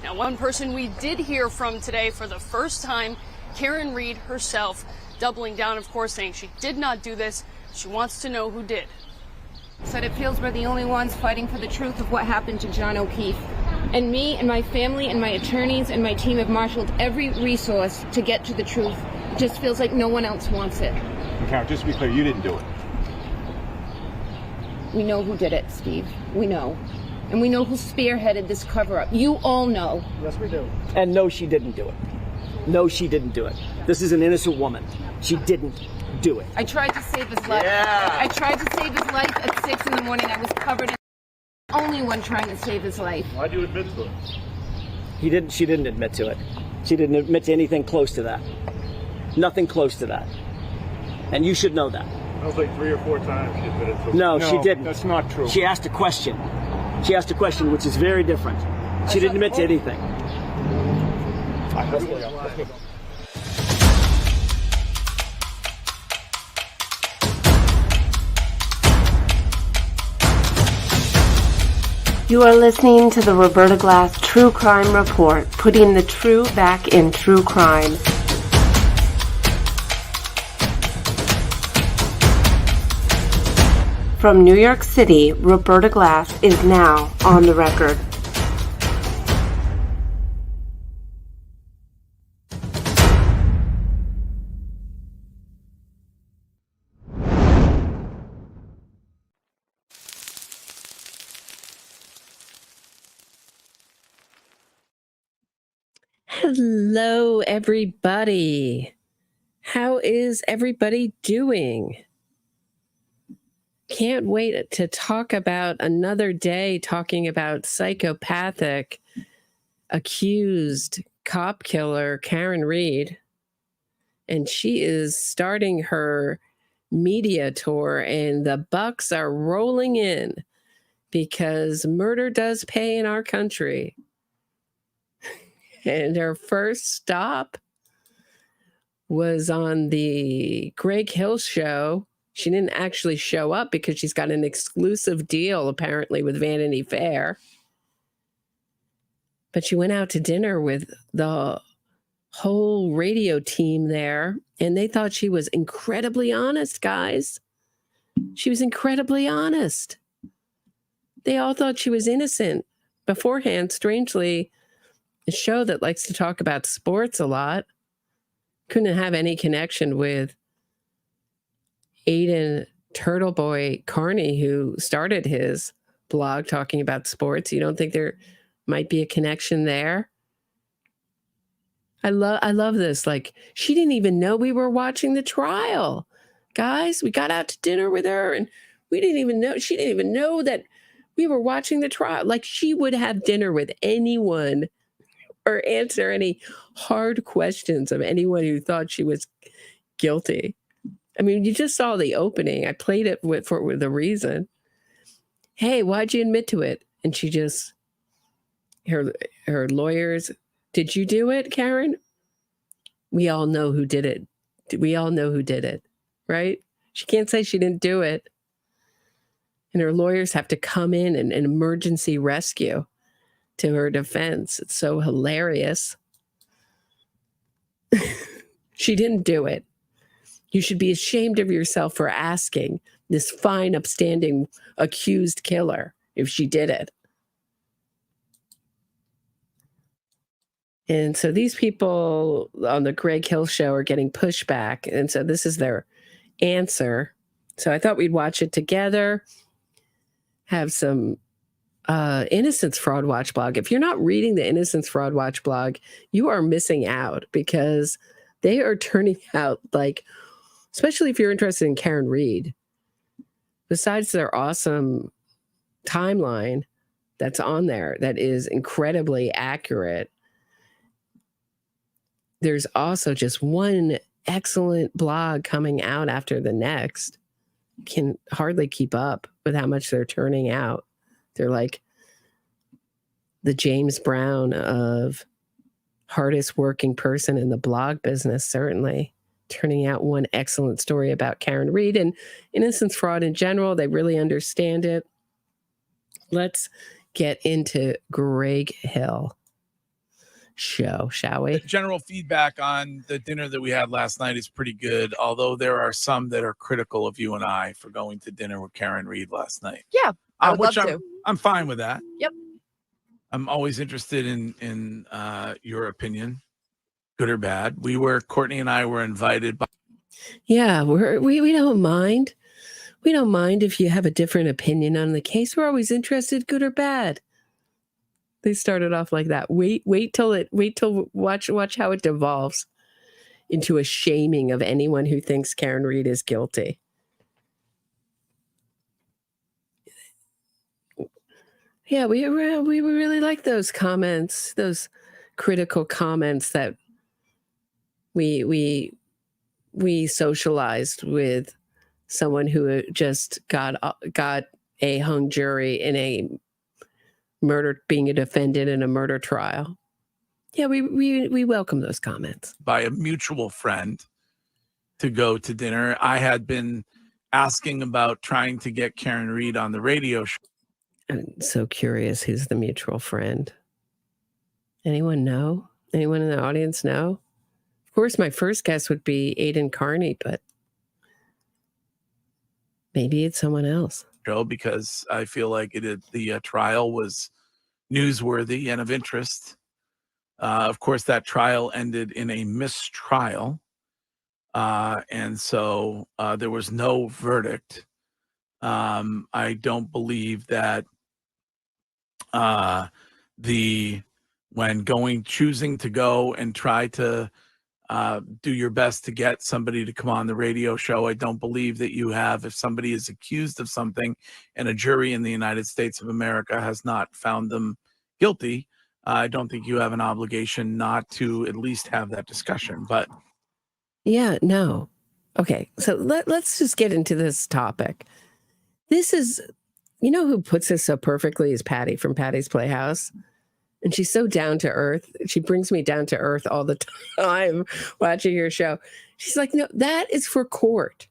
Now, one person we did hear from today for the first time, Karen Reed herself, doubling down, of course, saying she did not do this. She wants to know who did. Said it feels we're the only ones fighting for the truth of what happened to John O'Keefe. And me and my family and my attorneys and my team have marshaled every resource to get to the truth. It just feels like no one else wants it. Karen, just to be clear, you didn't do it. We know who did it, Steve. We know. And we know who spearheaded this cover-up. You all know. Yes, we do. And no, she didn't do it. No, she didn't do it. This is an innocent woman. She didn't do it. I tried to save his life. Yeah. I tried to save his life at 6 in the morning. I was covered in the only one trying to save his life. Why'd you admit to it? She didn't admit to it. She didn't admit to anything close to that. Nothing close to that. And you should know that. That was like 3 or 4 times she admitted to it. No, she didn't. That's not true. She asked a question. She asked a question, which is very different. She didn't admit to anything. You are listening to the Roberta Glass True Crime Report, putting the true back in true crime. From New York City, Roberta Glass is now on the record. Hello, everybody. How is everybody doing? Can't wait to talk about another day talking about psychopathic, accused cop killer Karen Reed. And she is starting her media tour, and the bucks are rolling in because murder does pay in our country. And her first stop was on the Greg Hill show. She didn't actually show up because she's got an exclusive deal, apparently, with Vanity Fair. But she went out to dinner with the whole radio team there, and they thought she was incredibly honest, guys. She was incredibly honest. They all thought she was innocent beforehand. Strangely, a show that likes to talk about sports a lot couldn't have any connection with Aiden Turtleboy Carney, who started his blog talking about sports. You don't think there might be a connection there? I love this. Like, she didn't even know we were watching the trial. Guys, we got out to dinner with her and she didn't even know that we were watching the trial. Like, she would have dinner with anyone or answer any hard questions of anyone who thought she was guilty. I mean, you just saw the opening. I played it with a reason. Hey, why'd you admit to it? And she just, her lawyers, did you do it, Karen? We all know who did it. We all know who did it, right? She can't say she didn't do it. And her lawyers have to come in and an emergency rescue to her defense. It's so hilarious. She didn't do it. You should be ashamed of yourself for asking this fine, upstanding, accused killer if she did it. And so these people on the Greg Hill show are getting pushback. And so this is their answer. So I thought we'd watch it together, have some Innocence Fraud Watch blog. If you're not reading the Innocence Fraud Watch blog, you are missing out because they are turning out like, especially if you're interested in Karen Reed, besides their awesome timeline that's on there that is incredibly accurate, there's also just one excellent blog coming out after the next. Can hardly keep up with how much they're turning out. They're like the James Brown of hardest working person in the blog business, certainly. Turning out one excellent story about Karen Reed and innocence fraud in general. They really understand it. Let's get into Greg Hill. show, shall we? The general feedback on the dinner that we had last night is pretty good, although there are some that are critical of you and I for going to dinner with Karen Reed last night. Yeah, I would love which to. I'm fine with that. Yep. I'm always interested in your opinion, good or bad. Courtney and I were invited by. Yeah, we don't mind. We don't mind if you have a different opinion on the case. We're always interested, good or bad. They started off like that. Wait till watch how it devolves into a shaming of anyone who thinks Karen Reed is guilty. Yeah, we really like those comments, those critical comments that we socialized with someone who just got a hung jury in a murder, being a defendant in a murder trial. Yeah, we welcome those comments. By a mutual friend to go to dinner. I had been asking about trying to get Karen Reed on the radio show. I'm so curious who's the mutual friend. Anyone know? Anyone in the audience know? Of course, my first guess would be Aidan Carney, but maybe it's someone else. Because I feel like the trial was newsworthy and of interest. Of course, that trial ended in a mistrial. And so there was no verdict. I don't believe that choosing to go and try to do your best to get somebody to come on the radio show, I don't believe that you have, if somebody is accused of something and a jury in the United States of America has not found them guilty, I don't think you have an obligation not to at least have that discussion. But yeah, no. Okay, so let's just get into this topic. This is, you know who puts this so perfectly is Patty from Patty's Playhouse. And she's so down to earth. She brings me down to earth all the time watching your show. She's like, no, that is for court.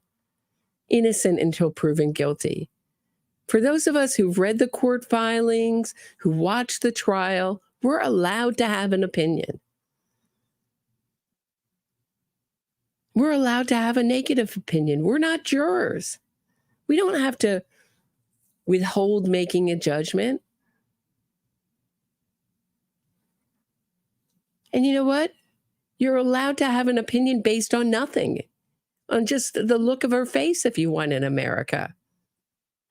Innocent until proven guilty. For those of us who've read the court filings, who watched the trial, we're allowed to have an opinion. We're allowed to have a negative opinion. We're not jurors. We don't have to withhold making a judgment. And you know what? You're allowed to have an opinion based on nothing, on just the look of her face if you want in America.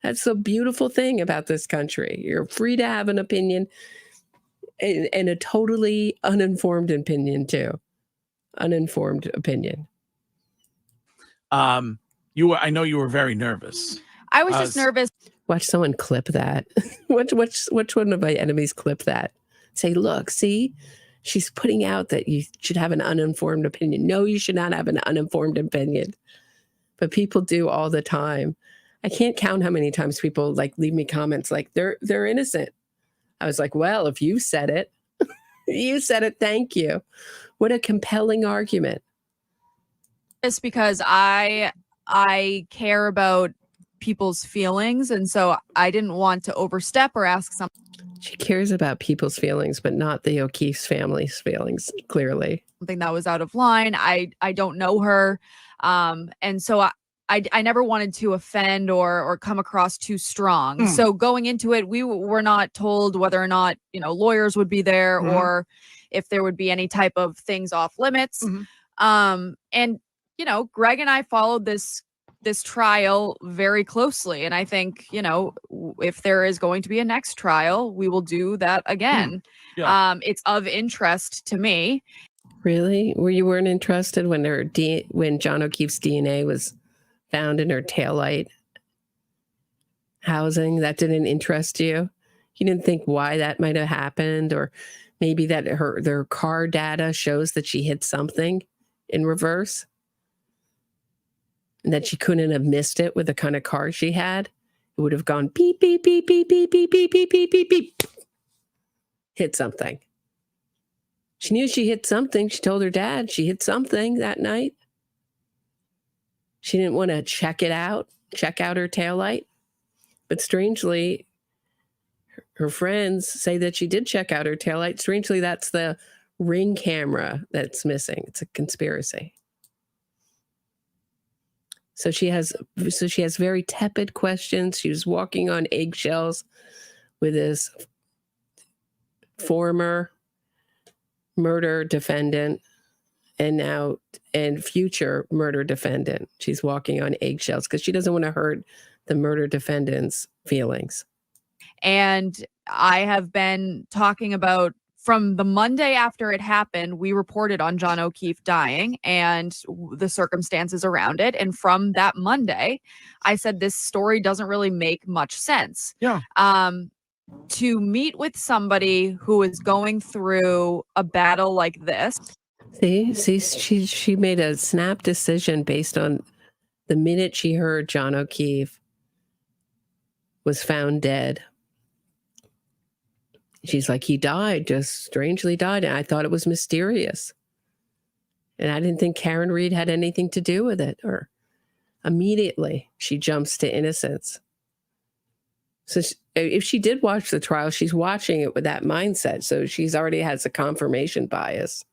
That's the beautiful thing about this country. You're free to have an opinion, and a totally uninformed opinion too. Uninformed opinion. I know you were very nervous. I was just nervous. Watch someone clip that. Which one of my enemies clip that? Say, look, see? She's putting out that you should have an uninformed opinion. No, you should not have an uninformed opinion. But people do all the time. I can't count how many times people leave me comments like they're innocent. I was like, well, if you said it, you said it. Thank you. What a compelling argument. It's because I care about people's feelings, and so I didn't want to overstep or ask something. She cares about people's feelings, but not the O'Keefe's family's feelings, clearly. Something that was out of line. I don't know her. And so I never wanted to offend or come across too strong. So going into it, we were not told whether or not, lawyers would be there or if there would be any type of things off limits. And, Greg and I followed this trial very closely. And I think, if there is going to be a next trial, we will do that again. Yeah. It's of interest to me. Really? You weren't interested when John O'Keefe's DNA was found in her taillight housing? That didn't interest you? You didn't think why that might have happened, or maybe that their car data shows that she hit something in reverse? And that she couldn't have missed it with the kind of car she had. It would have gone beep, beep, beep, beep, beep, beep, beep, beep, beep, beep, beep. Hit something. She knew she hit something. She told her dad she hit something that night. She didn't want to check out her taillight. But strangely, her friends say that she did check out her taillight. Strangely, that's the Ring camera that's missing. It's a conspiracy. So she has very tepid questions. She was walking on eggshells with this former murder defendant and future murder defendant. She's walking on eggshells because she doesn't want to hurt the murder defendant's feelings. And I have been talking about from the Monday after it happened, we reported on John O'Keefe dying and the circumstances around it. And from that Monday, I said this story doesn't really make much sense. Yeah. To meet with somebody who is going through a battle like this. See, she made a snap decision based on the minute she heard John O'Keefe was found dead. She's like, he died, just strangely died. And I thought it was mysterious. And I didn't think Karen Read had anything to do with it. Or immediately she jumps to innocence. So if she did watch the trial, she's watching it with that mindset. So she's already has a confirmation bias.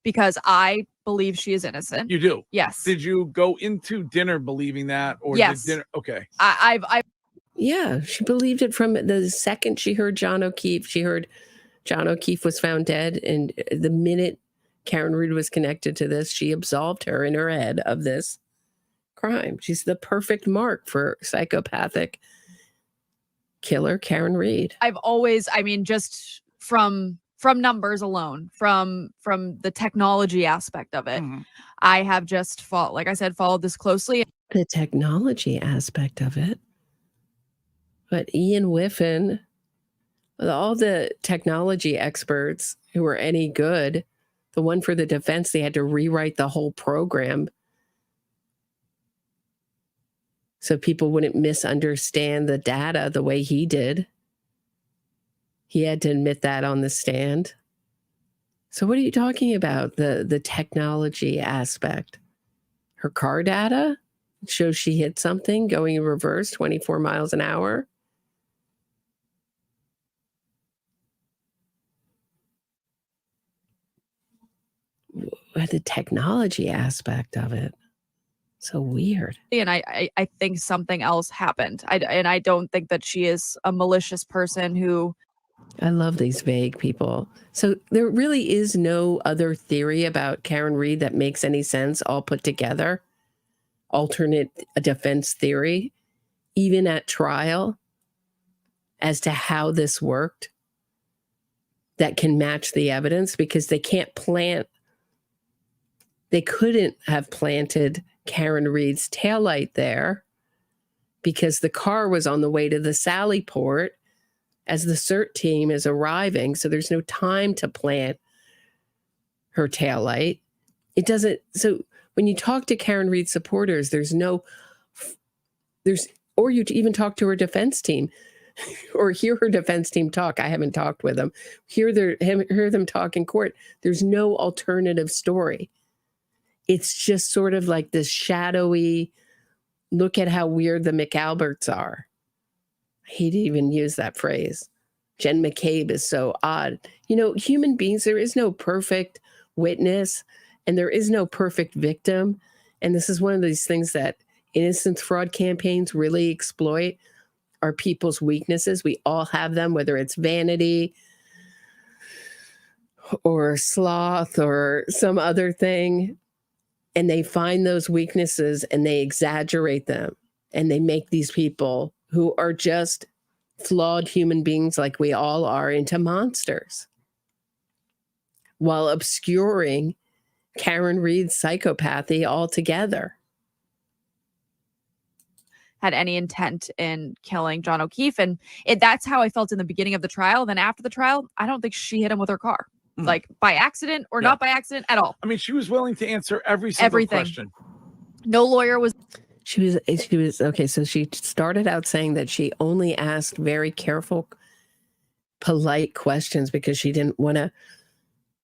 Because I believe she is innocent. You do? Yes. Did you go into dinner believing that? Or yes. Did dinner? Okay. Yeah, she believed it from the second she heard John O'Keefe. She heard John O'Keefe was found dead. And the minute Karen Read was connected to this, she absolved her in her head of this crime. She's the perfect mark for psychopathic killer Karen Read. I've always, just from numbers alone, from the technology aspect of it, I have just followed this closely. The technology aspect of it. But Ian Whiffen, all the technology experts who were any good, the one for the defense, they had to rewrite the whole program so people wouldn't misunderstand the data the way he did. He had to admit that on the stand. So what are you talking about? The technology aspect. Her car data shows she hit something going in reverse 24 miles an hour. The technology aspect of it. So weird. And I think something else happened. I don't think that she is a malicious person who... I love these vague people. So there really is no other theory about Karen Read that makes any sense all put together? Alternate defense theory, even at trial, as to how this worked that can match the evidence? Because they couldn't have planted Karen Read's taillight there because the car was on the way to the Sally Port as the CERT team is arriving. So there's no time to plant her taillight. It doesn't. So when you talk to Karen Read supporters, or you even talk to her defense team or hear her defense team talk. I haven't talked with them. Hear them talk in court. There's no alternative story. It's just sort of like this shadowy, look at how weird the McAlberts are. I hate to even use that phrase. Jen McCabe is so odd. Human beings, there is no perfect witness and there is no perfect victim. And this is one of these things that innocence fraud campaigns really exploit, are people's weaknesses. We all have them, whether it's vanity or sloth or some other thing. And they find those weaknesses and they exaggerate them. And they make these people who are just flawed human beings like we all are into monsters, while obscuring Karen Read's psychopathy altogether. Had any intent in killing John O'Keefe. And that's how I felt in the beginning of the trial. Then after the trial, I don't think she hit him with her car. Like by accident or not by accident at all. She was willing to answer everything. Question. No lawyer was. She was okay. So she started out saying that she only asked very careful, polite questions because she didn't want to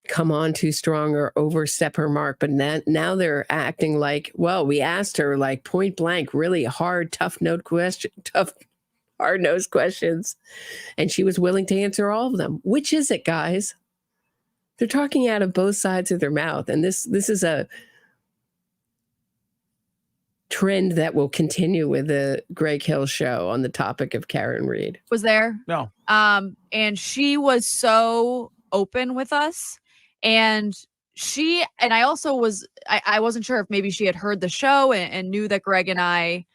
come on too strong or overstep her mark. But now they're acting like, well, we asked her like point blank, really hard, tough hard-nosed questions, and she was willing to answer all of them. Which is it, guys? They're talking out of both sides of their mouth, and this is a trend that will continue with the Greg Hill show on the topic of Karen Reed. Was there? No. And she was so open with us, and I also I wasn't sure if maybe she had heard the show and knew that Greg and I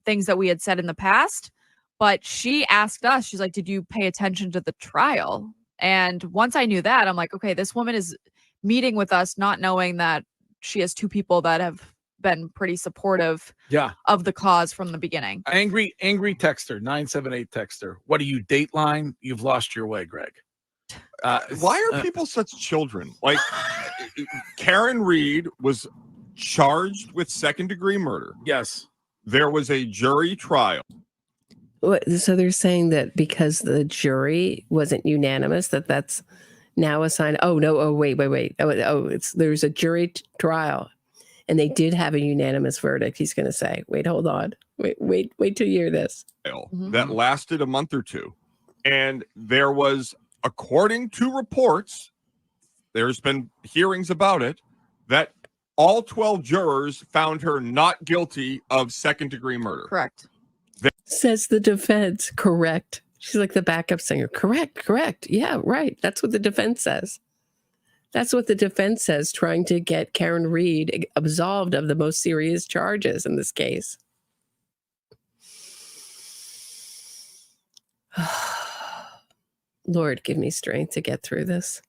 things that we had said in the past, but she asked us, she's like, did you pay attention to the trial? And once I knew that, I'm like, okay, this woman is meeting with us not knowing that she has two people that have been pretty supportive of the cause from the beginning. Angry texter, 978 texter. What are you, Dateline? You've lost your way, Greg. Why are people such children? Like, Karen Reed was charged with second-degree murder. Yes. There was a jury trial. So they're saying that because the jury wasn't unanimous, that's now a sign. Oh, no. Oh, wait. There's a jury trial, and they did have a unanimous verdict. He's going to say, wait, hold on. Wait till you hear this. That lasted a month or two. And there was, according to reports, there's been hearings about it, that all 12 jurors found her not guilty of second-degree murder. Correct. Says the defense. Correct. She's like the backup singer. Correct. Yeah, right. That's what the defense says. That's what the defense says, trying to get Karen Reed absolved of the most serious charges in this case. Lord, give me strength to get through this.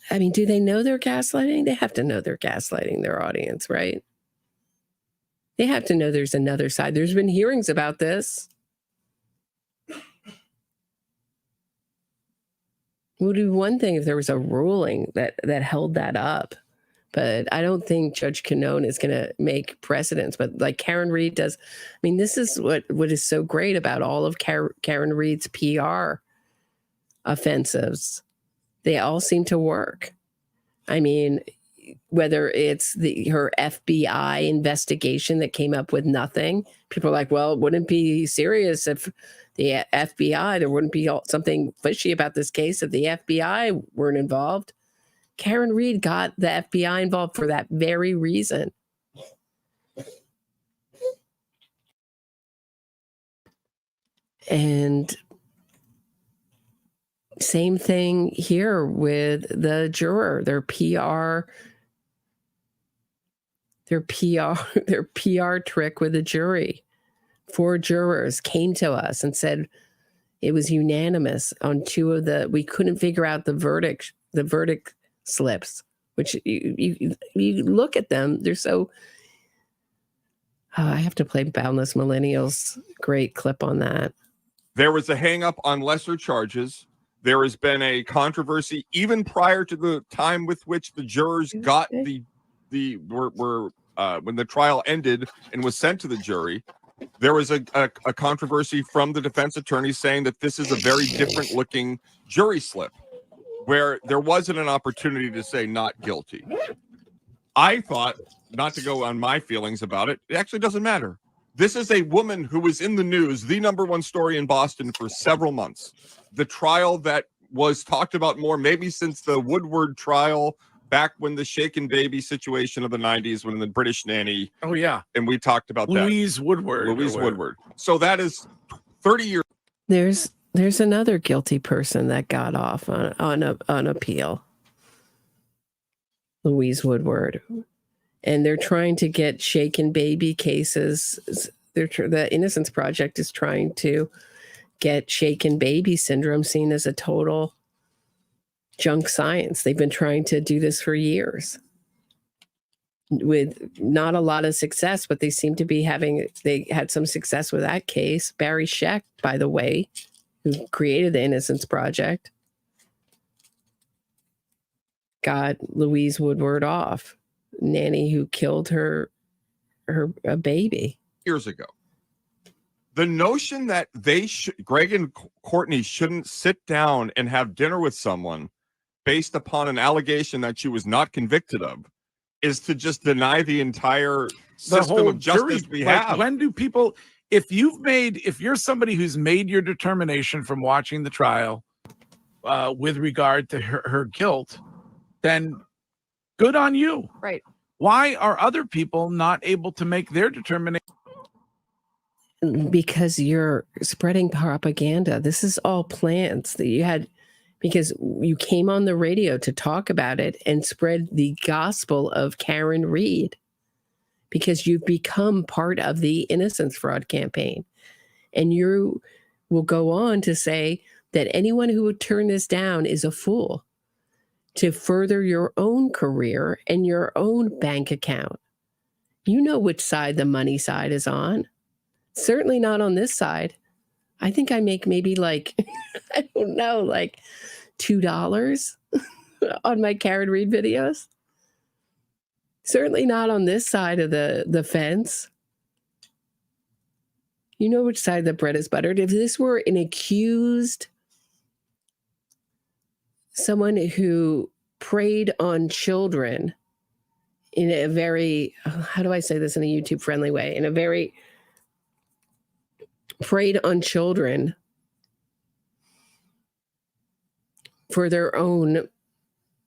I mean, do they know they're gaslighting? They have to know they're gaslighting their audience, right? They have to know there's another side. There's been hearings about this. It would be one thing if there was a ruling that held that up. But I don't think Judge Canone is going to make precedents. But like Karen Reed does, I mean, this is what is so great about all of Karen Reed's PR offensives. They all seem to work. I mean, whether it's her FBI investigation that came up with nothing, people are like, well, it wouldn't be serious if the FBI, there wouldn't be something fishy about this case if the FBI weren't involved. Karen Reed got the FBI involved for that very reason. And same thing here with the juror, their PR trick with the jury. 4 jurors came to us and said it was unanimous on 2 of we couldn't figure out the verdict slips, which you look at them, they're so, I have to play Boundless Millennials. Great clip on that. There was a hang up on lesser charges. There has been a controversy even prior to the time with which the jurors got when the trial ended and was sent to the jury. There was a controversy from the defense attorney saying that this is a very different looking jury slip where there wasn't an opportunity to say not guilty. I thought, not to go on my feelings about it, it actually doesn't matter. This is a woman who was in the news, the #1 story in Boston for several months. The trial that was talked about more, maybe since the Woodward trial back when the shaken baby situation of the 90s, when the British nanny. Oh, yeah. And we talked about Louise Woodward. Louise Woodward. So that is 30 years. There's another guilty person that got off on appeal. Louise Woodward. And they're trying to get shaken baby cases. The Innocence Project is trying to get shaken baby syndrome seen as a total junk science. They've been trying to do this for years with not a lot of success, but they seem to be they had some success with that case. Barry Scheck, by the way, who created the Innocence Project, got Louise Woodward off. Nanny who killed her baby years ago. The notion that Greg and Courtney shouldn't sit down and have dinner with someone based upon an allegation that she was not convicted of is to just deny the entire system of justice jury, we like, have. when do people, if you're somebody who's made your determination from watching the trial with regard to her guilt, then good on you. Right. Why are other people not able to make their determination? Because you're spreading propaganda. This is all plans that you had, because you came on the radio to talk about it and spread the gospel of Karen Reed, because you've become part of the Innocence Fraud campaign. And you will go on to say that anyone who would turn this down is a fool, to further your own career and your own bank account. You know which side the money side is on. Certainly not on this side. I think I make maybe like, I don't know, like $2 on my Karen Reed videos. Certainly not on this side of the fence. You know which side the bread is buttered. If this were an accused, someone who preyed on children in a very, how do I say this in a YouTube friendly way? In a very, preyed on children for their own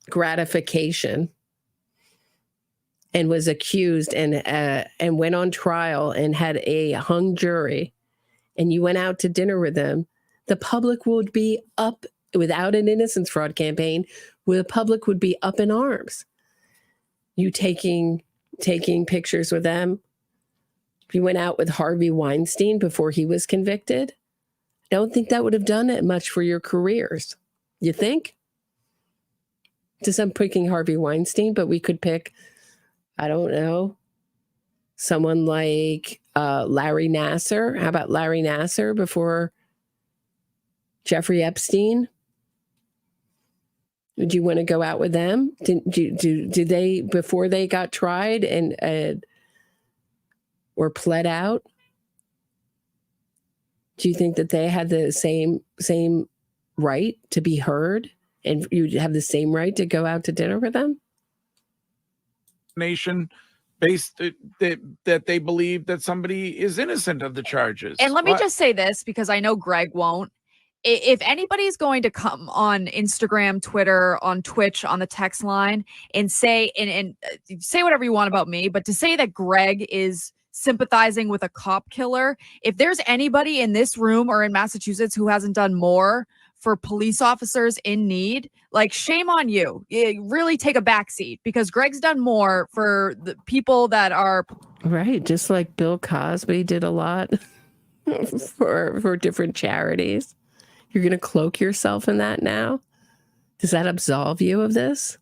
gratification, and was accused and went on trial and had a hung jury, and you went out to dinner with them, the public would be up, without an Innocence Fraud campaign, where the public would be up in arms. You taking pictures with them. If you went out with Harvey Weinstein before he was convicted, I don't think that would have done it much for your careers. You think? Just I'm picking Harvey Weinstein, but we could pick, I don't know, someone like Larry Nassar. How about Larry Nassar before Jeffrey Epstein? Would you want to go out with them? Did they, before they got tried and or pled out? Do you think that they had the same right to be heard, and you'd have the same right to go out to dinner with them? Nation based that they believe that somebody is innocent of the charges. And let me just say this, because I know Greg won't. If anybody's going to come on Instagram, Twitter, on Twitch, on the text line and say and say whatever you want about me, but to say that Greg is sympathizing with a cop killer, if there's anybody in this room or in Massachusetts who hasn't done more for police officers in need, like, shame on you. You really take a backseat, because Greg's done more for the people that are right, just like Bill Cosby did a lot for different charities. You're going to cloak yourself in that now? Does that absolve you of this?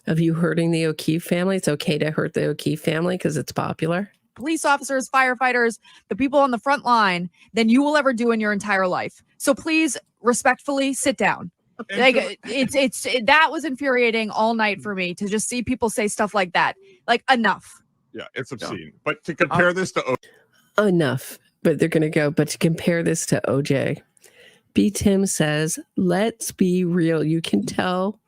Of you hurting the O'Keefe family? It's okay to hurt the O'Keefe family because it's popular? police officers, firefighters, the people on the front line than you will ever do in your entire life. So please, respectfully, sit down. Like that was infuriating all night for me to just see people say stuff like that. Like, enough. Yeah, it's obscene. But to compare this to enough, but they're going to go, but to compare this to OJ, B. Tim says, let's be real. You can tell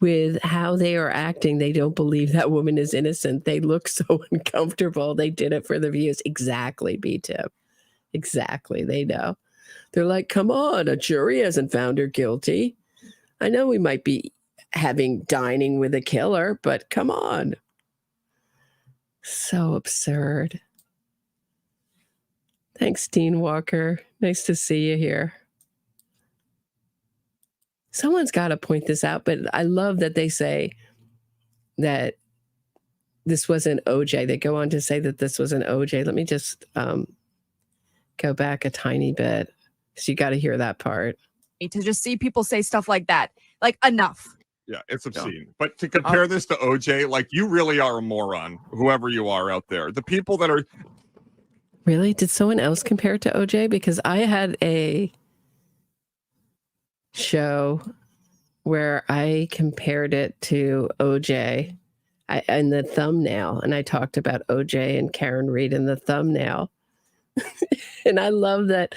with how they are acting, they don't believe that woman is innocent. They look so uncomfortable. They did it for the views. Exactly, B. Tim. Exactly. They know. They're like, come on, a jury hasn't found her guilty. I know we might be dining with a killer, but come on. So absurd. Thanks, Dean Walker. Nice to see you here. Someone's got to point this out, but I love that they say that this wasn't OJ. They go on to say that this was an OJ. Let me just go back a tiny bit, because you got to hear that part. To just see people say stuff like that. Like, enough. Yeah, it's obscene. But to compare this to OJ, like, you really are a moron, whoever you are out there. The people that are... Really? Did someone else compare it to OJ? Because I had a show where I compared it to OJ in the thumbnail, and I talked about OJ and Karen Reed in the thumbnail. And I love that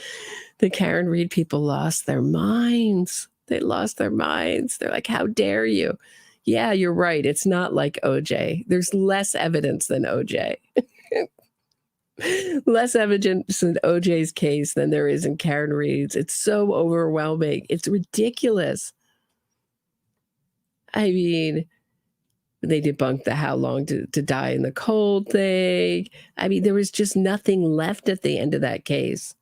the Karen Reed people lost their minds. They lost their minds. They're like, how dare you? Yeah, you're right. It's not like OJ. There's less evidence than OJ. Less evidence in OJ's case than there is in Karen Reed's. It's so overwhelming. It's ridiculous. I mean, they debunked the how long to die in the cold thing. I mean, there was just nothing left at the end of that case.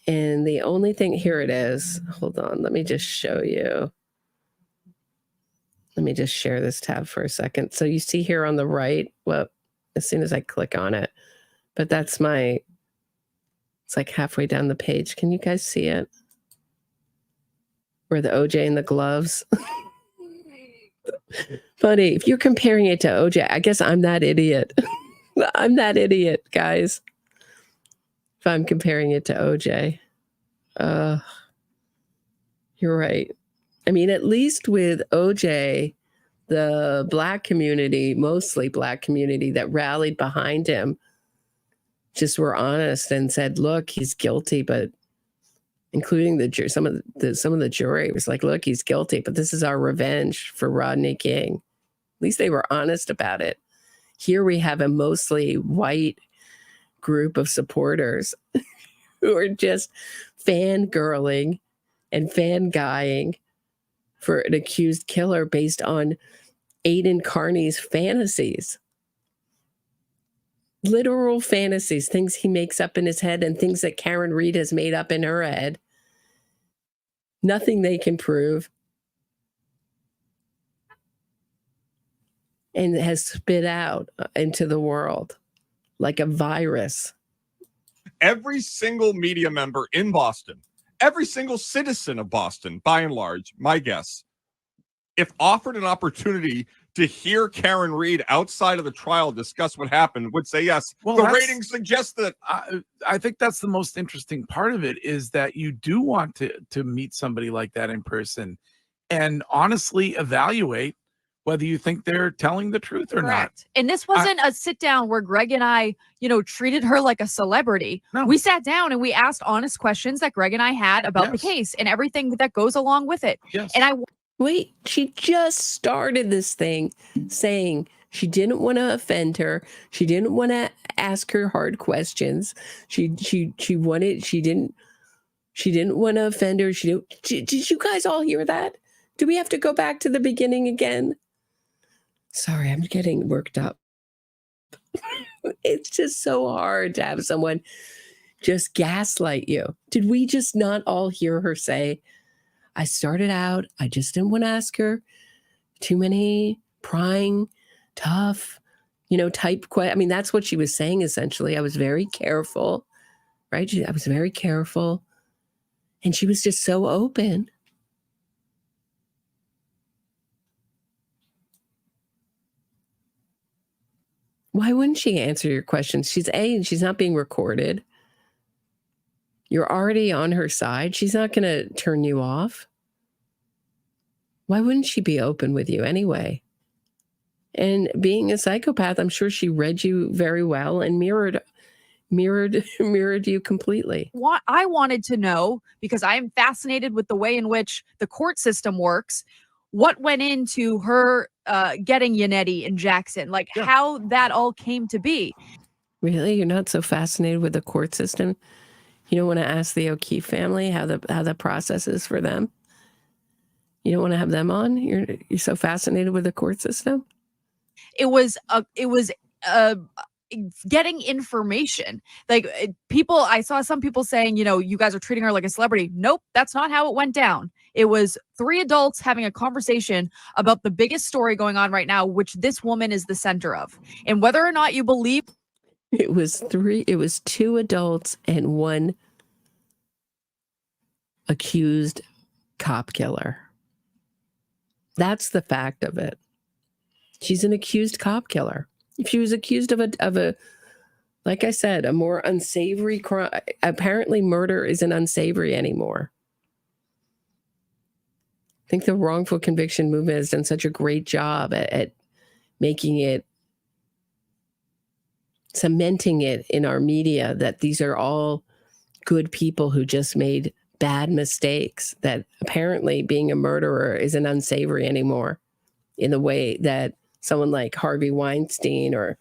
And the only thing, here it is. Hold on. Let me just show you. Let me just share this tab for a second. So you see here on the right, well, as soon as I click on it, but that's it's like halfway down the page. Can you guys see it? Where the OJ and the gloves. Funny, if you're comparing it to OJ, I guess I'm that idiot. I'm that idiot, guys. If I'm comparing it to OJ. You're right. I mean, at least with OJ, the Black community, mostly Black community that rallied behind him, just were honest and said, look, he's guilty, but including the jury, some of the jury was like, look, he's guilty, but this is our revenge for Rodney King. At least they were honest about it. Here we have a mostly white group of supporters who are just fangirling and fanguying for an accused killer based on Aiden Carney's fantasies. Literal fantasies, things he makes up in his head and things that Karen Reed has made up in her head. Nothing they can prove. And has spit out into the world like a virus. Every single media member in Boston, every single citizen of Boston, by and large, my guess, if offered an opportunity to hear Karen Reed outside of the trial discuss what happened, would say yes. Well, the ratings suggest that. I think that's the most interesting part of it, is that you do want to meet somebody like that in person and honestly evaluate whether you think they're telling the truth or Correct. not. And this wasn't a sit down where Greg and I, treated her like a celebrity. No. We sat down and we asked honest questions that Greg and I had about the case and everything that goes along with it. Yes. And Wait, she just started this thing saying she didn't want to offend her. She didn't want to ask her hard questions. She didn't want to offend her. Did you guys all hear that? Do we have to go back to the beginning again? Sorry, I'm getting worked up. It's just so hard to have someone just gaslight you. Did we just not all hear her say, I started out, I just didn't want to ask her too many prying, tough, type questions. I mean, that's what she was saying, essentially. I was very careful, right? I was very careful. And she was just so open. Why wouldn't she answer your questions? She's not being recorded. You're already on her side. She's not going to turn you off. Why wouldn't she be open with you anyway? And being a psychopath, I'm sure she read you very well and mirrored you completely. I wanted to know, because I am fascinated with the way in which the court system works, what went into her getting Yannetti and Jackson, how that all came to be. Really? You're not so fascinated with the court system? You don't want to ask the O'Keefe family how the process is for them? You don't want to have them on? You're so fascinated with the court system? It was getting information. I saw some people saying, you guys are treating her like a celebrity. Nope, that's not how it went down. It was 3 adults having a conversation about the biggest story going on right now, which this woman is the center of. And whether or not you believe it was 2 adults and 1 accused cop killer. That's the fact of it. She's an accused cop killer. If she was accused of a like I said, a more unsavory crime, apparently murder isn't unsavory anymore. I think the wrongful conviction movement has done such a great job at making it, cementing it in our media that these are all good people who just made bad mistakes, that apparently being a murderer isn't unsavory anymore in the way that someone like Harvey Weinstein or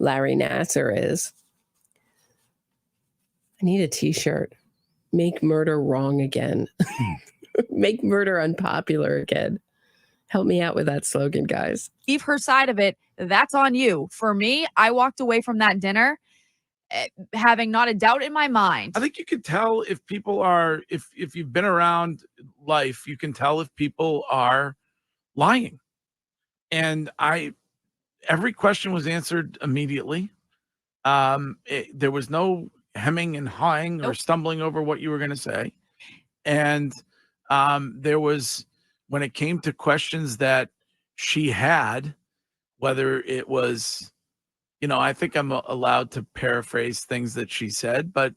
Larry Nassar is. I need a t-shirt. Make murder wrong again. Make murder unpopular again. Help me out with that slogan, guys. Keep her side of it. That's on you. For me, I walked away from that dinner having not a doubt in my mind. I think you can tell if people are, if you've been around life, you can tell if people are lying. And every question was answered immediately. There was no hemming and hawing or stumbling over what you were going to say. And there was, when it came to questions that she had, whether it was, I think I'm allowed to paraphrase things that she said, but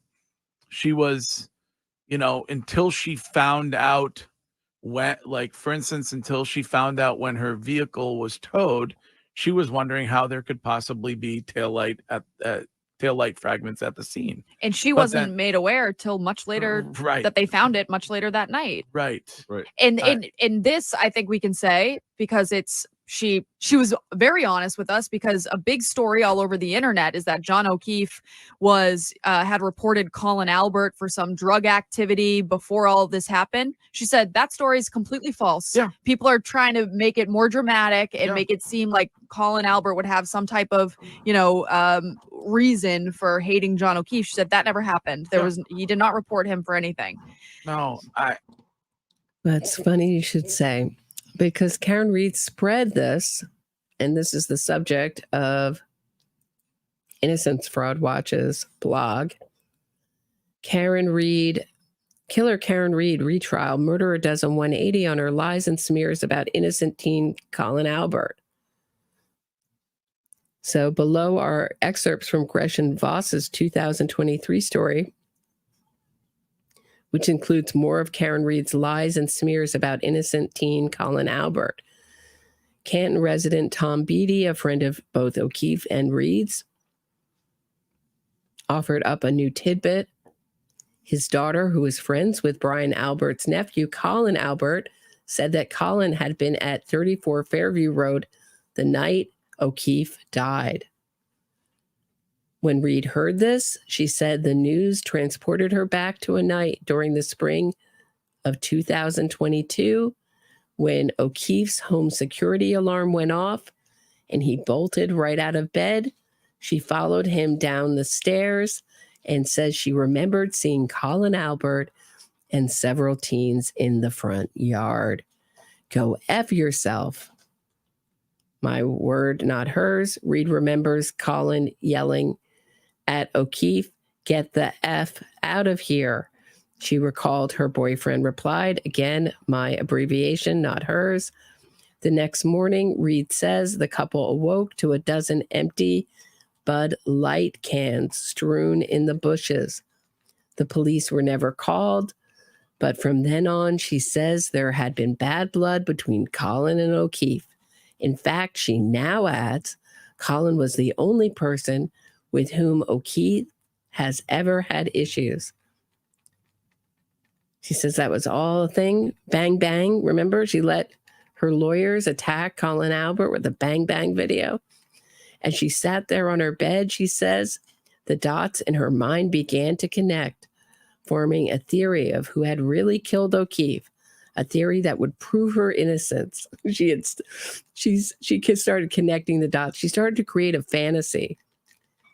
she was, until she found out when, like, for instance, until she found out when her vehicle was towed, she was wondering how there could possibly be taillight fragments at the scene. And she wasn't made aware till much later, right, that they found it much later that night. Right. And in this, I think we can say, because she was very honest with us, because a big story all over the internet is that John O'Keefe had reported Colin Albert for some drug activity before all of this happened. She said that story is completely false. Yeah. People are trying to make it more dramatic and make it seem like Colin Albert would have some type of, reason for hating John O'Keefe. She said that never happened. He did not report him for anything. No, That's funny you should say, because Karen Reed spread this, and this is the subject of Innocence Fraud Watch's blog. Karen Reed, killer Karen Reed retrial, murderer does a 180 on her lies and smears about innocent teen Colin Albert. So below are excerpts from Gretchen Voss's 2023 story, which includes more of Karen Reed's lies and smears about innocent teen Colin Albert. Canton resident Tom Beatty, a friend of both O'Keefe and Reed's, offered up a new tidbit. His daughter, who is friends with Brian Albert's nephew, Colin Albert, said that Colin had been at 34 Fairview Road the night O'Keefe died. When Reed heard this, she said the news transported her back to a night during the spring of 2022 when O'Keefe's home security alarm went off and he bolted right out of bed. She followed him down the stairs and says she remembered seeing Colin Albert and several teens in the front yard. Go F yourself. My word, not hers. Reed remembers Colin yelling at O'Keefe, "Get the F out of here." She recalled her boyfriend replied, again, my abbreviation, not hers. The next morning, Reed says the couple awoke to a dozen empty Bud Light cans strewn in the bushes. The police were never called, but from then on, she says there had been bad blood between Colin and O'Keefe. In fact, she now adds, Colin was the only person with whom O'Keefe has ever had issues. She says that was all a thing. Bang, bang. Remember, she let her lawyers attack Colin Albert with a bang, bang video. As she sat there on her bed, she says, the dots in her mind began to connect, forming a theory of who had really killed O'Keefe, a theory that would prove her innocence. She started connecting the dots. She started to create a fantasy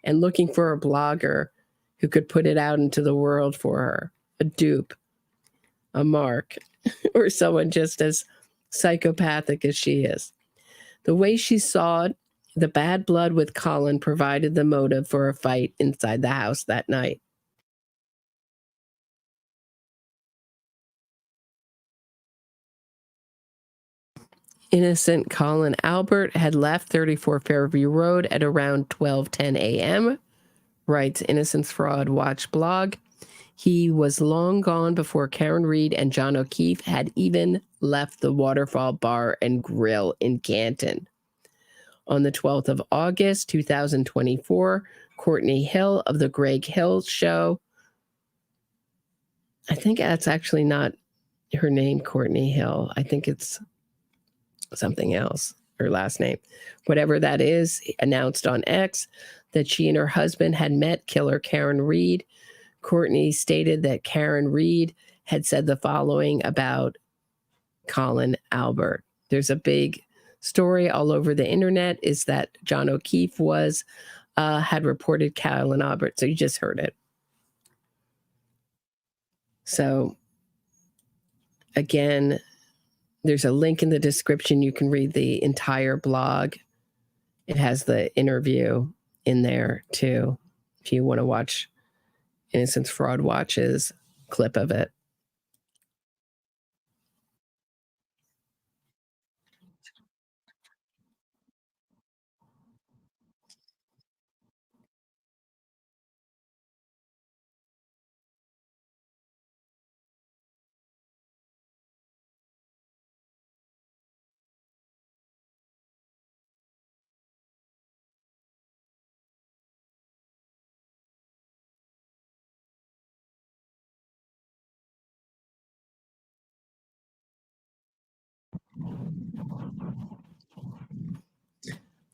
and looking for a blogger who could put it out into the world for her, a dupe, a mark, or someone just as psychopathic as she is. The way she saw it, the bad blood with Colin provided the motive for a fight inside the house that night. Innocent Colin Albert had left 34 Fairview Road at around 12:10 a.m., writes Innocence Fraud Watch blog. He was long gone before Karen Reed and John O'Keefe had even left the Waterfall Bar and Grill in Canton. On the 12th of August, 2024, Courtney Hill of the Greg Hill Show. I think that's actually not her name, Courtney Hill. I think it's something else, her last name. Whatever that is, announced on X that she and her husband had met killer Karen Reed. Courtney stated that Karen Reed had said the following about Colin Albert. There's a big story all over the internet is that John O'Keefe had reported Colin Albert. So you just heard it. So again, there's a link in the description. You can read the entire blog. It has the interview in there too, if you want to watch Innocence Fraud Watch's clip of it.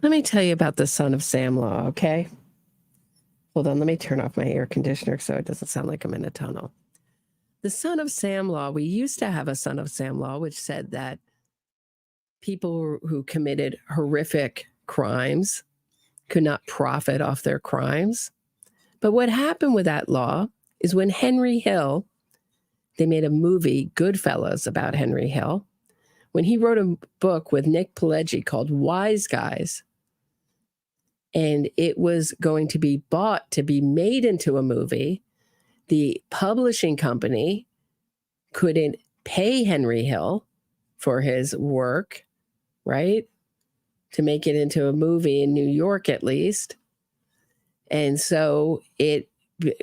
Let me tell you about the Son of Sam law, okay? Hold on, let me turn off my air conditioner so it doesn't sound like I'm in a tunnel. The Son of Sam law, we used to have a Son of Sam law, which said that people who committed horrific crimes could not profit off their crimes. But what happened with that law is when Henry Hill, they made a movie, Goodfellas, about Henry Hill. When he wrote a book with Nick Pileggi called Wise Guys, and it was going to be bought to be made into a movie, the publishing company couldn't pay Henry Hill for his work, right? To make it into a movie in New York, at least. And so it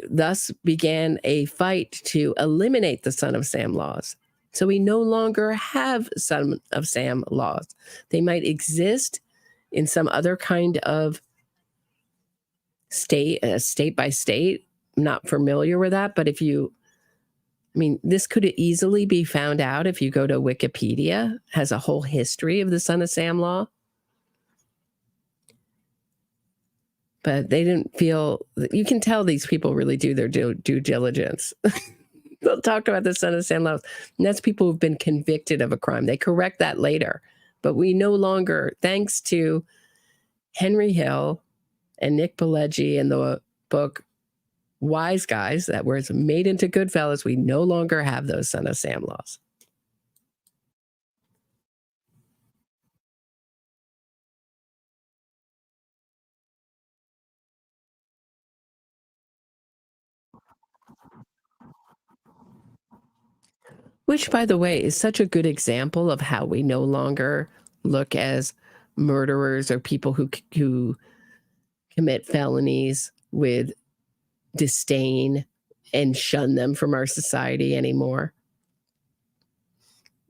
thus began a fight to eliminate the Son of Sam laws. So we no longer have Son of Sam laws. They might exist in some other kind of state by state. I'm not familiar with that, but this could easily be found out if you go to Wikipedia. It has a whole history of the Son of Sam law. But they didn't feel, you can tell these people really do their due diligence. They'll talk about the Son of Sam laws. And that's people who've been convicted of a crime. They correct that later. But we no longer, thanks to Henry Hill and Nick Pileggi and the book Wise Guys that was made into Goodfellas, we no longer have those Son of Sam laws. Which, by the way, is such a good example of how we no longer look as murderers or people who commit felonies with disdain and shun them from our society anymore.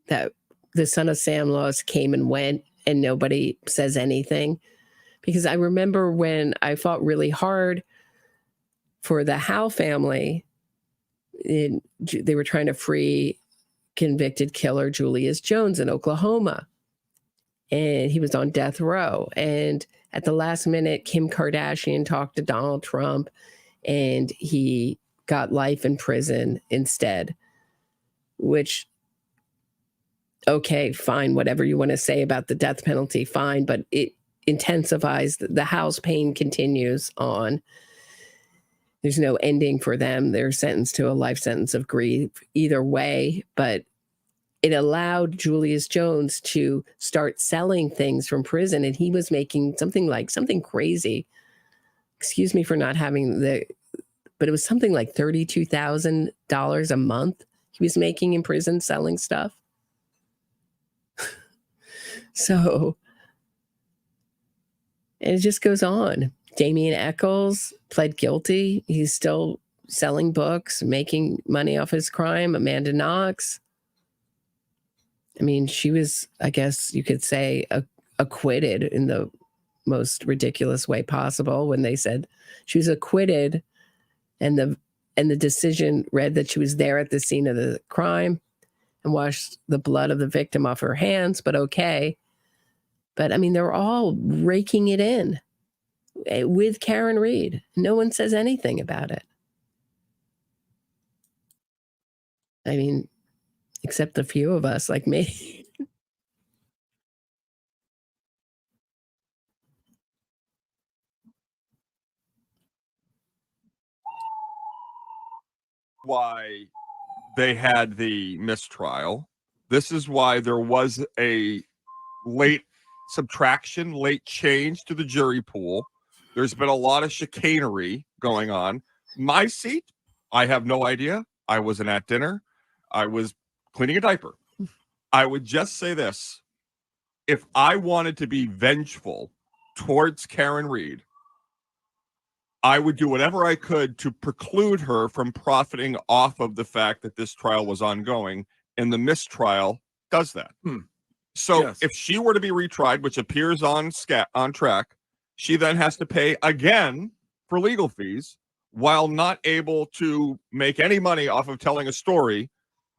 That the Son of Sam laws came and went and nobody says anything. Because I remember when I fought really hard for the Howe family, they were trying to free convicted killer Julius Jones in Oklahoma. And he was on death row. And at the last minute, Kim Kardashian talked to Donald Trump and he got life in prison instead, which, okay, fine, whatever you want to say about the death penalty, fine, but it intensifies, the House pain continues on. There's no ending for them. They're sentenced to a life sentence of grief either way, but it allowed Julius Jones to start selling things from prison, and he was making something crazy. Excuse me for not having but it was something like $32,000 a month he was making in prison selling stuff. So, and it just goes on. Damien Eccles pled guilty. He's still selling books, making money off his crime. Amanda Knox. I mean, she was, I guess you could say, acquitted in the most ridiculous way possible when they said she was acquitted and the and the decision read that she was there at the scene of the crime and washed the blood of the victim off her hands, but okay. But I mean, they're all raking it in with Karen Reed. No one says anything about it. I mean, except a few of us like me. Why they had the mistrial. This is why there was a late subtraction, late change to the jury pool. There's been a lot of chicanery going on. My seat, I have no idea. I wasn't at dinner. I was cleaning a diaper. I would just say this. If I wanted to be vengeful towards Karen Reed, I would do whatever I could to preclude her from profiting off of the fact that this trial was ongoing, and the mistrial does that. So Yes. if she were to be retried, which appears on track, she then has to pay again for legal fees while not able to make any money off of telling a story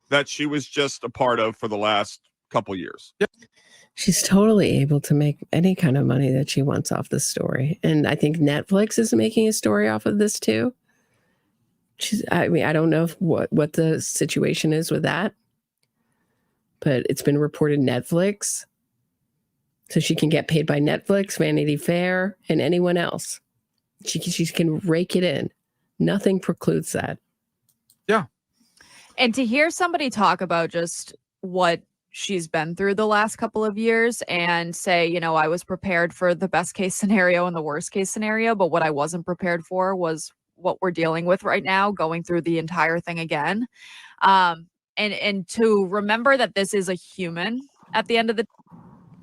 that she was just a part of for the last couple years. She's totally able to make any kind of money that she wants off this story. And I think Netflix is making a story off of this too. I mean, I don't know what the situation is with that, but it's been reported Netflix. So she can get paid by Netflix, Vanity Fair, and anyone else. She can rake it in. Nothing precludes that. Yeah. And to hear somebody talk about just what she's been through the last couple of years and say, you know, I was prepared for the best case scenario and the worst case scenario, but what I wasn't prepared for was what we're dealing with right now, going through the entire thing again. And to remember that this is a human at the end of the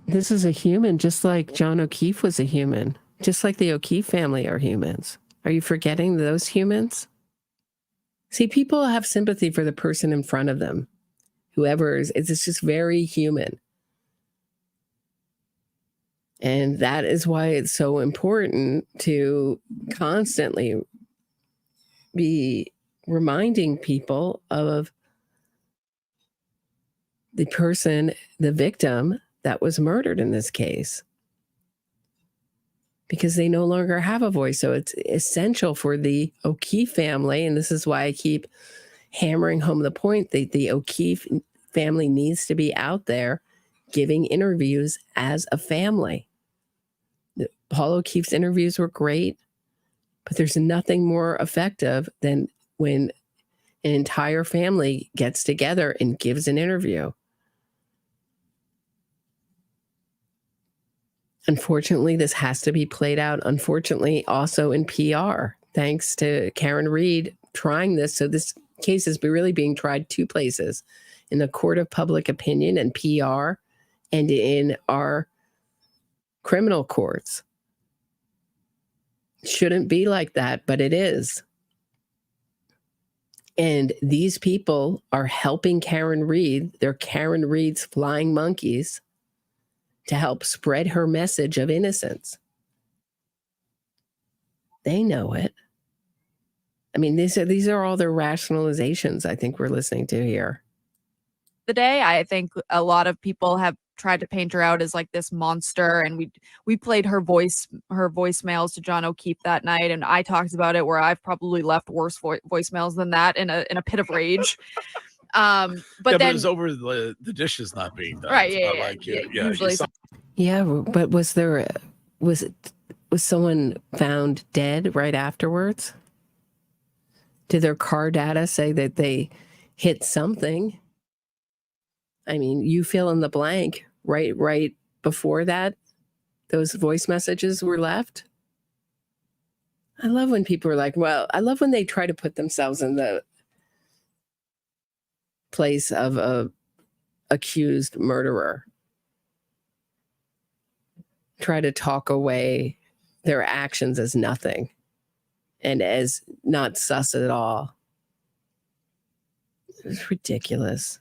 This is a human, just like John O'Keefe was a human, just like the O'Keefe family are humans. Are you forgetting those humans? See, people have sympathy for the person in front of them. Whoever is, it's just very human. And that is why it's so important to constantly be reminding people of the person, the victim that was murdered in this case, because they no longer have a voice. So it's essential for the O'Keefe family. And this is why I keep hammering home the point that the O'Keefe family needs to be out there giving interviews as a family. Paul O'Keefe's interviews were great, but there's nothing more effective than when an entire family gets together and gives an interview. Unfortunately, this has to be played out, unfortunately, also in PR, thanks to Karen Reed trying this. So this case is really being tried two places, in the court of public opinion and PR, and in our criminal courts. Shouldn't be like that, but it is. And these people are helping Karen Reed. They're Karen Reed's flying monkeys to help spread her message of innocence. They know it. I mean, these are all their rationalizations I think we're listening to here. the day. I think a lot of people have tried to paint her out as like this monster, and we played her voicemails to John O'Keefe that night, and I talked about it where I've probably left worse voicemails than that in a pit of rage. But then it's over the dishes not being done. Right, It's yeah, not usually Yeah, but was someone found dead right afterwards? Did their car data say that they hit something? I mean, you fill in the blank. Right before that, those voice messages were left. I love when people are like, well, I love when they try to put themselves in the place of a accused murderer. Try to talk away their actions as nothing and as not sus at all. It's ridiculous.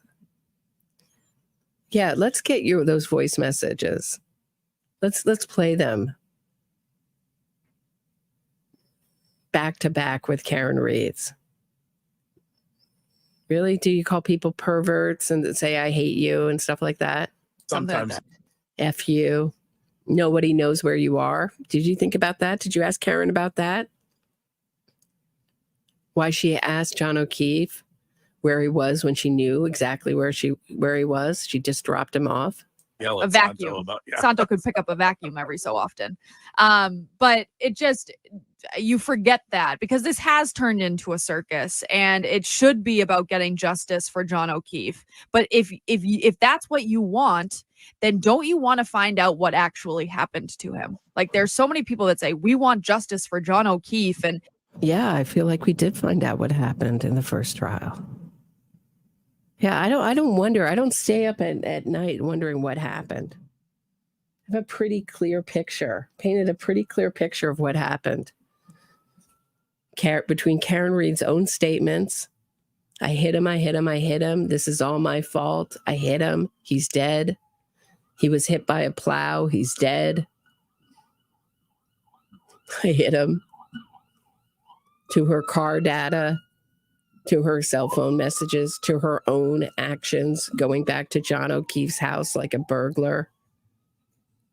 Yeah, let's get you those voice messages. Let's play them back to back with Karen Reed's. Really? Do you call people perverts and say, I hate you and stuff like that? Something like Sometimes. that. F you. Nobody knows where you are. Did you think about that? Did you ask Karen about that? Why she asked John O'Keefe where he was when she knew exactly where he was? She just dropped him off. Yell A at Santo vacuum. about, yeah. Santo could pick up a vacuum every so often. But it just, you forget that because this has turned into a circus and it should be about getting justice for John O'Keefe. But if that's what you want, then don't you want to find out what actually happened to him? Like there's so many people that say we want justice for John O'Keefe, and Yeah, I feel like we did find out what happened in the first trial. Yeah, I don't wonder. I don't stay up at night wondering what happened. I have a pretty clear picture, painted a pretty clear picture of what happened. Between Karen Reed's own statements, I hit him. This is all my fault. I hit him. He's dead. He was hit by a plow. He's dead. I hit him. To her car data, to her cell phone messages, to her own actions, going back to John O'Keefe's house like a burglar,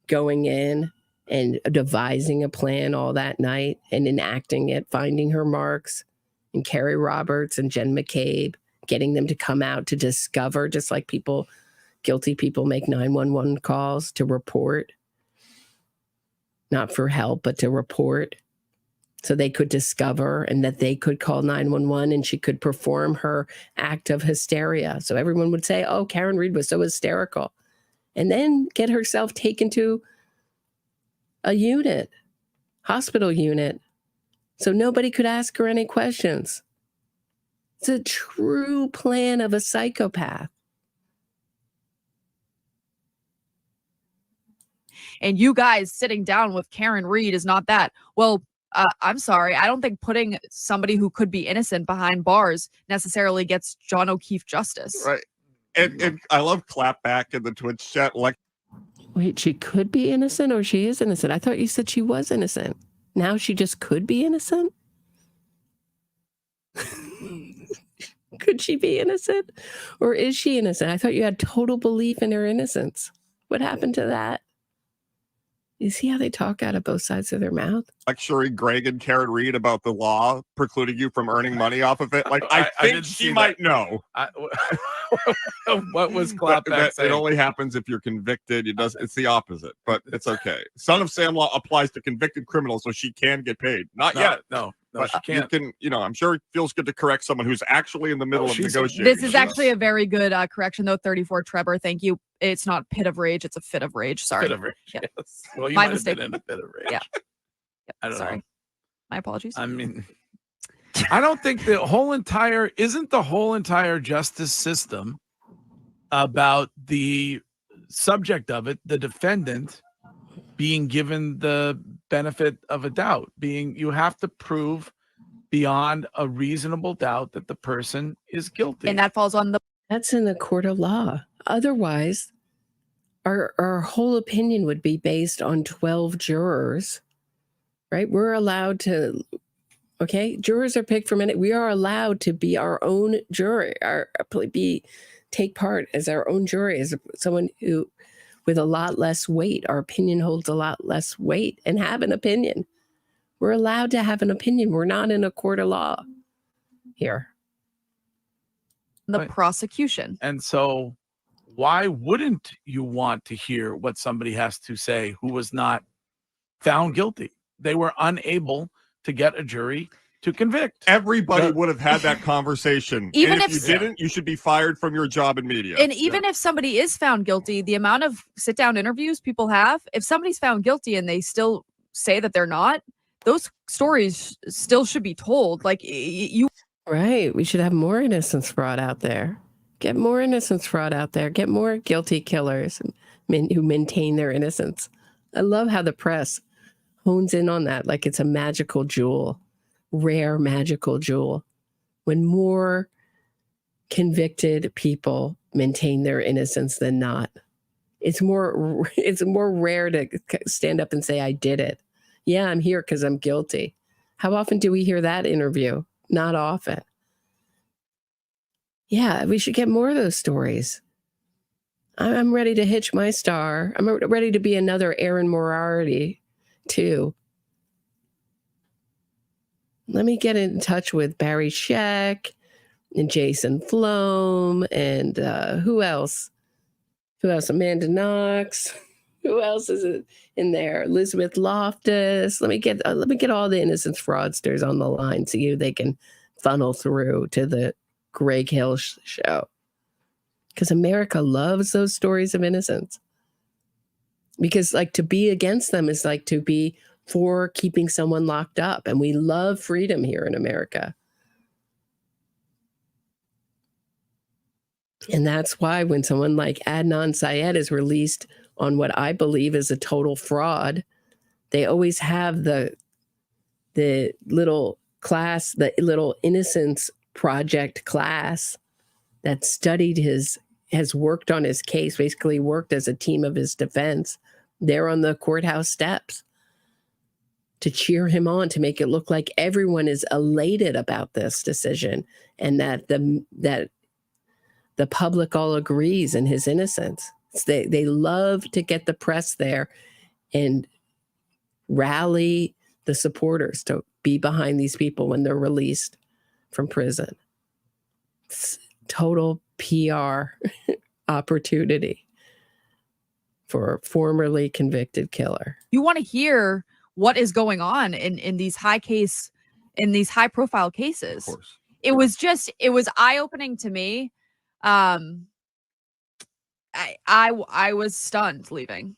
going in and devising a plan all that night and enacting it, finding her marks, and Carrie Roberts and Jen McCabe, getting them to come out to discover, just like guilty people make 911 calls to report, not for help, but to report. So they could discover and that they could call 911 and she could perform her act of hysteria. So everyone would say, oh, Karen Reed was so hysterical. And then get herself taken to a hospital unit. So nobody could ask her any questions. It's a true plan of a psychopath. and you guys sitting down with Karen Reed is not that. Well, I'm sorry. I don't think putting somebody who could be innocent behind bars necessarily gets John O'Keefe justice. Right. And I love clapback in the Twitch chat. Like, wait, she could be innocent or she is innocent? I thought you said she was innocent. Now she just could be innocent? Could she be innocent? Or is she innocent? I thought you had total belief in her innocence. What happened to that? You see how they talk out of both sides of their mouth? lecturing Greg and Karen Reed about the law precluding you from earning money off of it. Like, I think she might know. What was But clapback saying? it only happens if you're convicted. It's the opposite, but it's okay. Son of Sam law applies to convicted criminals, so she can get paid. Not yet. No, But she can't. you can, I'm sure it feels good to correct someone who's actually in the middle of negotiating. This is actually a very good correction, though. 34 Trevor, thank you. It's not pit of rage; it's a fit of rage. Sorry. Fit of rage. Yeah. Yes. Well, you My might have mistake. been in a bit of rage. Yeah. I don't Sorry. know. My apologies. I mean, I don't think the whole entire justice system about the subject of it, the defendant being given the benefit of a doubt, you have to prove beyond a reasonable doubt that the person is guilty. And that falls on the. That's in the court of law. Otherwise, our whole opinion would be based on 12 jurors, right? We're allowed to, okay, jurors are picked for a minute. We are allowed to be our own jury, take part as our own jury, as someone who, with a lot less weight, our opinion holds a lot less weight, and have an opinion. We're allowed to have an opinion. We're not in a court of law here. The Right. prosecution. And so why wouldn't you want to hear what somebody has to say who was not found guilty? They were unable to get a jury to convict. Everybody would have had that conversation. Even And if if- you didn't, you should be fired from your job in media. And even if somebody is found guilty, the amount of sit down interviews people have, if somebody's found guilty and they still say that they're not, those stories still should be told. Like you. Right. We should have more innocence fraud out there. Get more innocence fraud out there. Get more guilty killers who maintain their innocence. I love how the press hones in on that like it's a magical jewel, rare magical jewel. When more convicted people maintain their innocence than not, it's more rare to stand up and say, I did it. Yeah, I'm here because I'm guilty. How often do we hear that interview? Not often. Yeah, we should get more of those stories. I'm ready to hitch my star. I'm ready to be another Aaron Moriarty, too. Let me get in touch with Barry Scheck and Jason Flom and who else? Who else? Amanda Knox. Who else is in there? Elizabeth Loftus. Let me get all the Innocence fraudsters on the line, see who they can funnel through to the Greg Hill show. Because America loves those stories of innocence. Because like to be against them is like to be for keeping someone locked up. And we love freedom here in America. And that's why when someone like Adnan Syed is released on what I believe is a total fraud, they always have the little class, the little Innocence Project class that studied has worked on his case, basically worked as a team of his defense. They're on the courthouse steps to cheer him on, to make it look like everyone is elated about this decision and that the public all agrees in his innocence. They love to get the press there and rally the supporters to be behind these people when they're released from prison. It's total PR opportunity for a formerly convicted killer. You want to hear what is going on in these high profile cases. Of course. It was eye-opening to me. I was stunned leaving.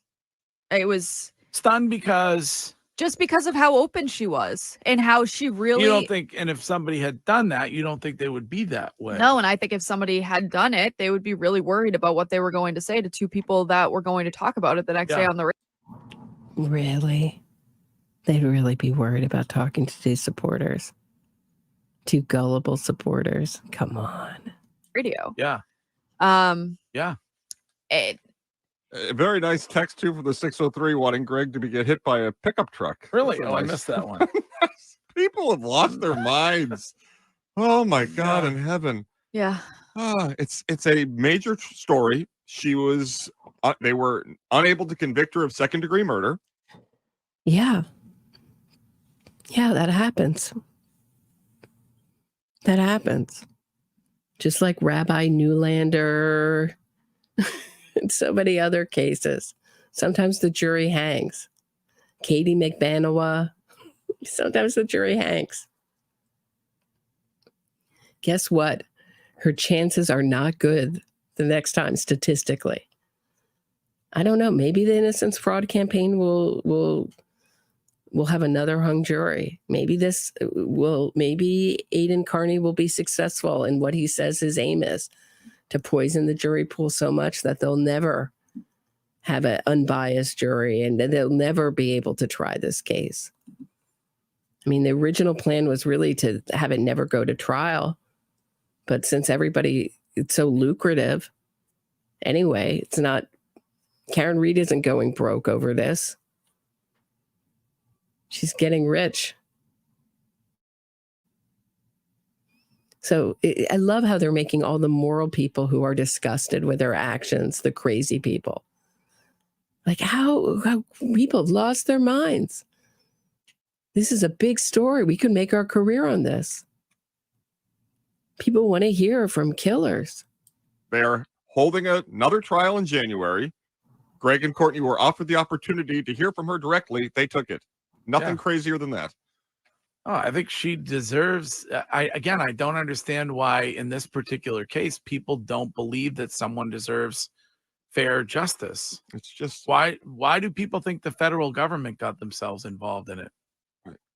It was Stunned because just because of how open she was and how she really. you don't think, and if somebody had done that, you don't think they would be that way. No, and I think if somebody had done it, they would be really worried about what they were going to say to two people that were going to talk about it the next day on the radio. Really? They'd really be worried about talking to these supporters. Two gullible supporters. Come on. Radio. Yeah. A very nice text too from the 603 wanting Greg to get hit by a pickup truck. Really? That's Oh, I nice. missed that one. People have lost their minds. Oh my God in heaven. Yeah. It's a major story. She was they were unable to convict her of second-degree murder. Yeah. Yeah, that happens. That happens. Just like Rabbi Newlander and so many other cases. Sometimes the jury hangs. Katie McBanowa. Sometimes the jury hangs. Guess what? Her chances are not good the next time statistically. I don't know. Maybe the Innocence Fraud campaign will have another hung jury. Maybe Aidan Carney will be successful in what he says his aim is, to poison the jury pool so much that they'll never have an unbiased jury and they'll never be able to try this case. I mean, the original plan was really to have it never go to trial. But since it's so lucrative anyway, it's not, Karen Reed isn't going broke over this. She's getting rich. So I love how they're making all the moral people who are disgusted with their actions, the crazy people. Like how people have lost their minds. This is a big story. We could make our career on this. People want to hear from killers. They're holding another trial in January. Greg and Courtney were offered the opportunity to hear from her directly. They took it. Nothing crazier than that. Oh, I think she deserves. I don't understand why in this particular case people don't believe that someone deserves fair justice. It's just why do people think the federal government got themselves involved in it?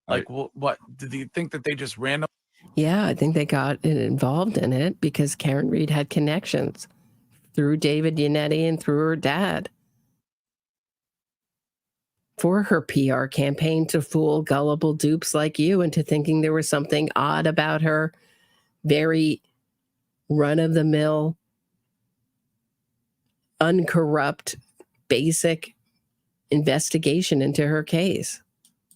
Like, what did you think that they just randomly? Yeah, I think they got involved in it because Karen Reed had connections through David Yannetti and through her dad for her PR campaign to fool gullible dupes like you into thinking there was something odd about her very run-of-the-mill, uncorrupt, basic investigation into her case.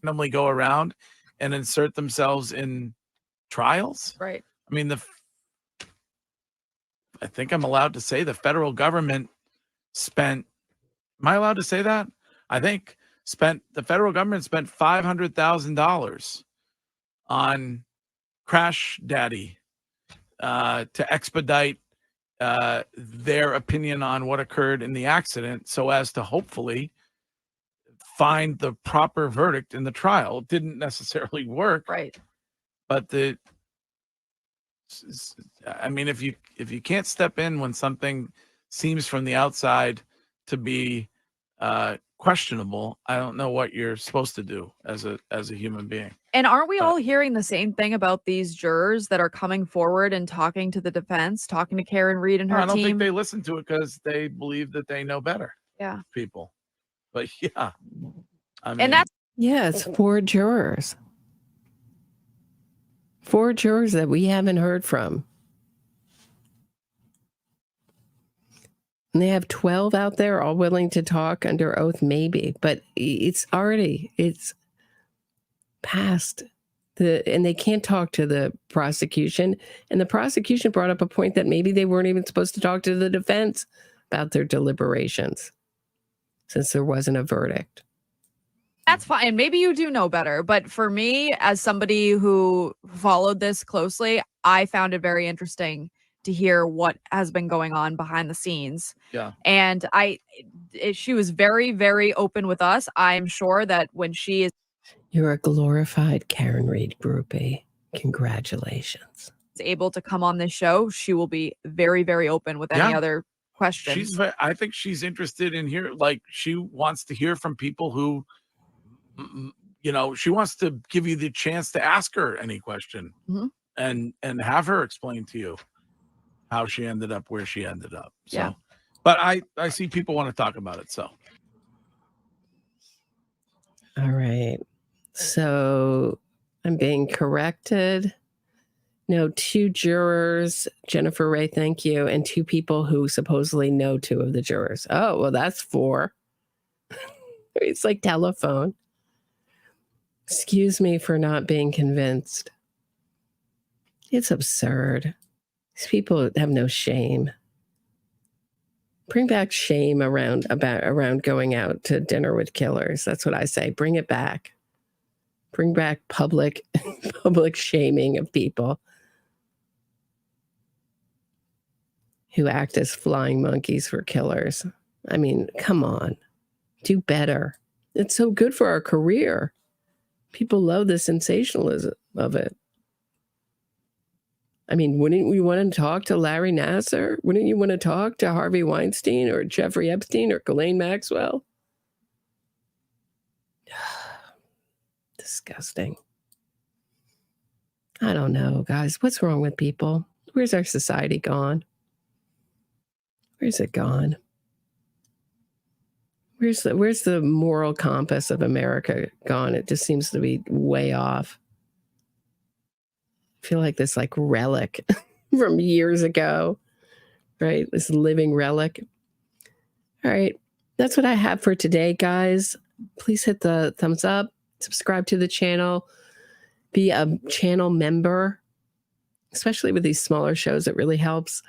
Randomly go around and insert themselves in trials. Right. I mean, think I'm allowed to say the federal government spent, am I allowed to say that? I think the federal government spent $500,000 on Crash Daddy to expedite their opinion on what occurred in the accident so as to hopefully find the proper verdict in the trial. It didn't necessarily work. Right. But I mean, if you can't step in when something seems from the outside to be questionable, I don't know what you're supposed to do as a human being. And aren't we all hearing the same thing about these jurors that are coming forward and talking to the defense, talking to Karen Reed and her I don't think team? they listen to it because they believe that they know better. Yeah. People. But yeah. I mean, And that's it's 4 jurors. 4 jurors that we haven't heard from. And they have 12 out there all willing to talk under oath, maybe. But it's past and they can't talk to the prosecution. And the prosecution brought up a point that maybe they weren't even supposed to talk to the defense about their deliberations, since there wasn't a verdict. That's fine. Maybe you do know better. But for me, as somebody who followed this closely, I found it very interesting to hear what has been going on behind the scenes. Yeah. And she was very, very open with us. I'm sure that when she is You're a glorified Karen Reed groupie. Congratulations. able to come on this show, she will be very, very open with any other questions. I think she's interested in she wants to hear from people who, she wants to give you the chance to ask her any question and have her explain to you how she ended up where she ended up. So, yeah. But I see people want to talk about it. So. All right. So I'm being corrected. No, 2 jurors, Jennifer Ray, thank you, and 2 people who supposedly know 2 of the jurors. Oh, well, that's 4. It's like telephone. Excuse me for not being convinced. It's absurd. These people have no shame. Bring back shame around going out to dinner with killers. That's what I say. Bring it back. Bring back public shaming of people who act as flying monkeys for killers. I mean, come on. Do better. It's so good for our career. People love the sensationalism of it. I mean, wouldn't we want to talk to Larry Nassar? Wouldn't you want to talk to Harvey Weinstein or Jeffrey Epstein or Ghislaine Maxwell? Disgusting. I don't know, guys. What's wrong with people? Where's our society gone? Where's it gone? Where's the moral compass of America gone? It just seems to be way off. I feel like this relic from years ago, right? This living relic. All right. That's what I have for today, guys. Please hit the thumbs up, subscribe to the channel, be a channel member, especially with these smaller shows. It really helps.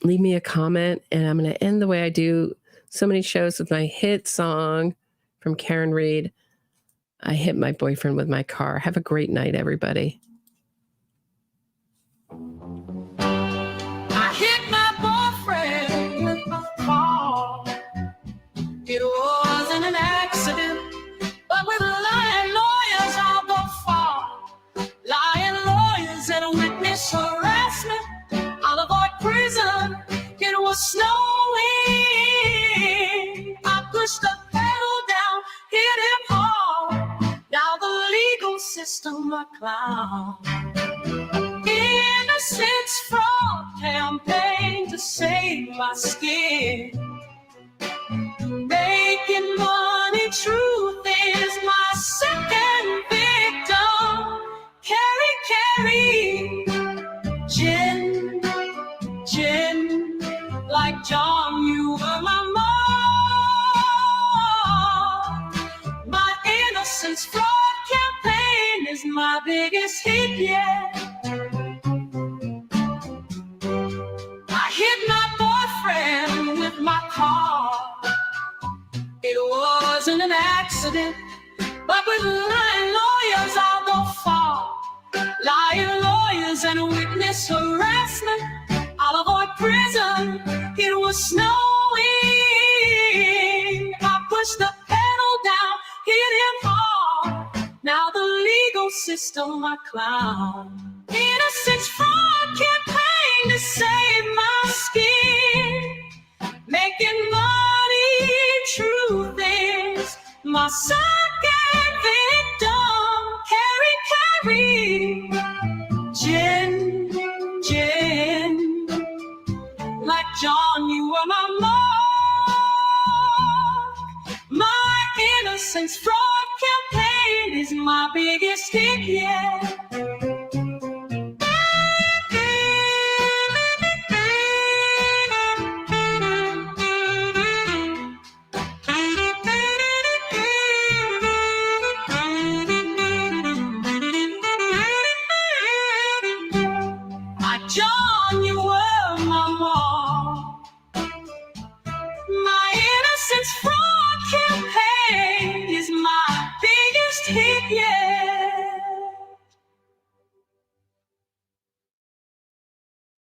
Leave me a comment, and I'm going to end the way I do so many shows with my hit song from Karen Reed. I hit my boyfriend with my car. Have a great night, everybody. I hit my boyfriend with my car. It wasn't an accident, but with lying lawyers I'll go far. Lying lawyers and witness harassment. I'll avoid prison. It was snowing. I pushed the pedal down, hit him hard. Now the legal system a clown. Innocence fraud campaign to save my skin. Making money, truth is my second victim. Carry, gin, like John, you were my mom. My innocence fraud campaign is my biggest hit yet. wasn't an accident, but with lying lawyers I'll go far. Lying lawyers and witness harassment, I'll avoid prison. It was snowing. I pushed the pedal down, hit him hard. Now the legal system I clown. Innocence fraud campaign to save my skin. Making money, truth is my second victim. Carry, Jen, like John, you were my mark. My innocence fraud campaign is my biggest hit yet. John, you were my mom. My innocence fraud campaign is my biggest hit yet.